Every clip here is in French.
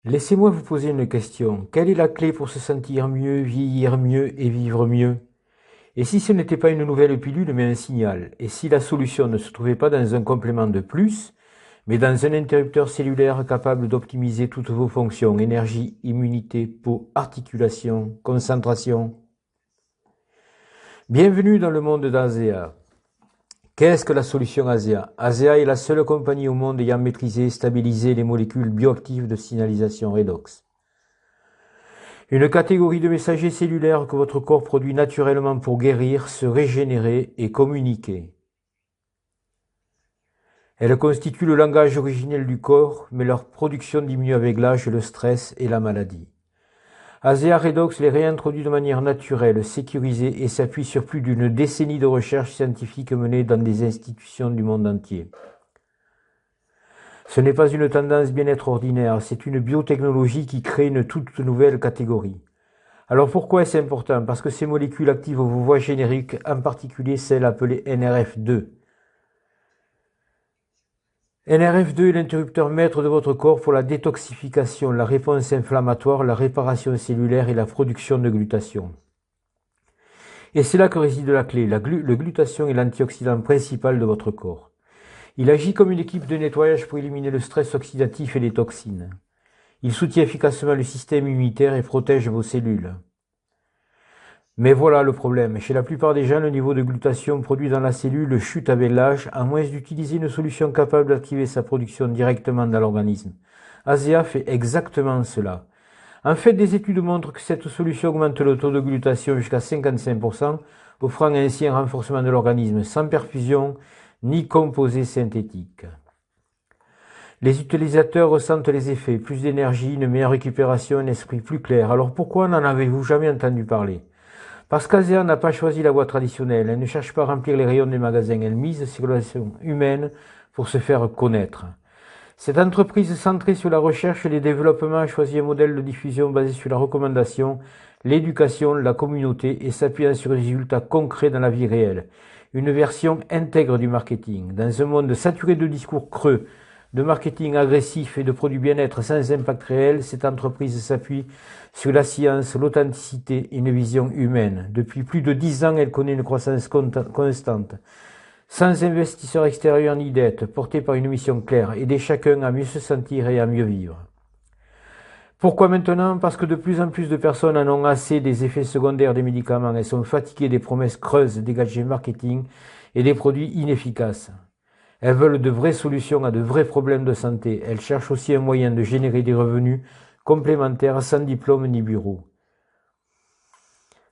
Laissez-moi vous poser une question. Quelle est la clé pour se sentir mieux, vieillir mieux et vivre mieux? Et si ce n'était pas une nouvelle pilule, mais un signal? Et si la solution ne se trouvait pas dans un complément de plus, mais dans un interrupteur cellulaire capable d'optimiser toutes vos fonctions, énergie, immunité, peau, articulation, concentration? Bienvenue dans le monde d'Azea. Qu'est-ce que la solution Azea? Azea est la seule compagnie au monde ayant maîtrisé et stabilisé les molécules bioactives de signalisation redox. Une catégorie de messagers cellulaires que votre corps produit naturellement pour guérir, se régénérer et communiquer. Elles constituent le langage originel du corps, mais leur production diminue avec l'âge, le stress et la maladie. Azea Redox les réintroduit de manière naturelle, sécurisée et s'appuie sur plus d'une décennie de recherches scientifiques menées dans des institutions du monde entier. Ce n'est pas une tendance bien-être ordinaire, c'est une biotechnologie qui crée une toute nouvelle catégorie. Alors pourquoi est-ce important? Parce que ces molécules activent vos voies génériques, en particulier celle appelée NRF2. NRF2 est l'interrupteur maître de votre corps pour la détoxification, la réponse inflammatoire, la réparation cellulaire et la production de glutathion. Et c'est là que réside la clé. Le glutathion est l'antioxydant principal de votre corps. Il agit comme une équipe de nettoyage pour éliminer le stress oxydatif et les toxines. Il soutient efficacement le système immunitaire et protège vos cellules. Mais voilà le problème. Chez la plupart des gens, le niveau de glutathion produit dans la cellule chute avec l'âge, à moins d'utiliser une solution capable d'activer sa production directement dans l'organisme. Azea fait exactement cela. En fait, des études montrent que cette solution augmente le taux de glutathion jusqu'à 55%, offrant ainsi un renforcement de l'organisme sans perfusion ni composés synthétiques. Les utilisateurs ressentent les effets, plus d'énergie, une meilleure récupération, un esprit plus clair. Alors pourquoi n'en avez-vous jamais entendu parler? Parce qu'Azea n'a pas choisi la voie traditionnelle, elle ne cherche pas à remplir les rayons des magasins, elle mise sur la relation humaine pour se faire connaître. Cette entreprise centrée sur la recherche et les développements a choisi un modèle de diffusion basé sur la recommandation, l'éducation, la communauté et s'appuyant sur des résultats concrets dans la vie réelle. Une version intègre du marketing. Dans un monde saturé de discours creux, de marketing agressif et de produits bien-être sans impact réel, cette entreprise s'appuie sur la science, l'authenticité et une vision humaine. Depuis plus de 10 ans, elle connaît une croissance constante. Sans investisseurs extérieurs ni dettes, portée par une mission claire, aider chacun à mieux se sentir et à mieux vivre. Pourquoi maintenant? Parce que de plus en plus de personnes en ont assez des effets secondaires des médicaments. Elles sont fatiguées des promesses creuses des gadgets marketing et des produits inefficaces. Elles veulent de vraies solutions à de vrais problèmes de santé. Elles cherchent aussi un moyen de générer des revenus complémentaires sans diplôme ni bureau.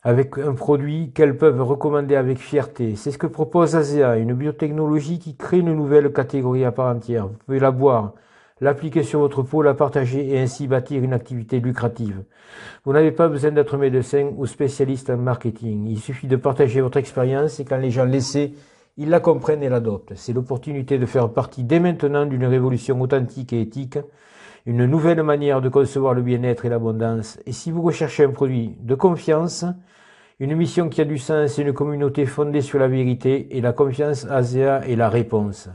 Avec un produit qu'elles peuvent recommander avec fierté. C'est ce que propose Azea, une biotechnologie qui crée une nouvelle catégorie à part entière. Vous pouvez la boire, l'appliquer sur votre peau, la partager et ainsi bâtir une activité lucrative. Vous n'avez pas besoin d'être médecin ou spécialiste en marketing. Il suffit de partager votre expérience et quand les gens l'essaient, ils la comprennent et l'adoptent. C'est l'opportunité de faire partie dès maintenant d'une révolution authentique et éthique, une nouvelle manière de concevoir le bien-être et l'abondance. Et si vous recherchez un produit de confiance, une mission qui a du sens et une communauté fondée sur la vérité et la confiance, Azea est la réponse.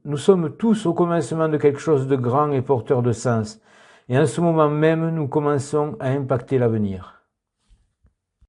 Nous sommes tous au commencement de quelque chose de grand et porteur de sens. Et en ce moment même, nous commençons à impacter l'avenir.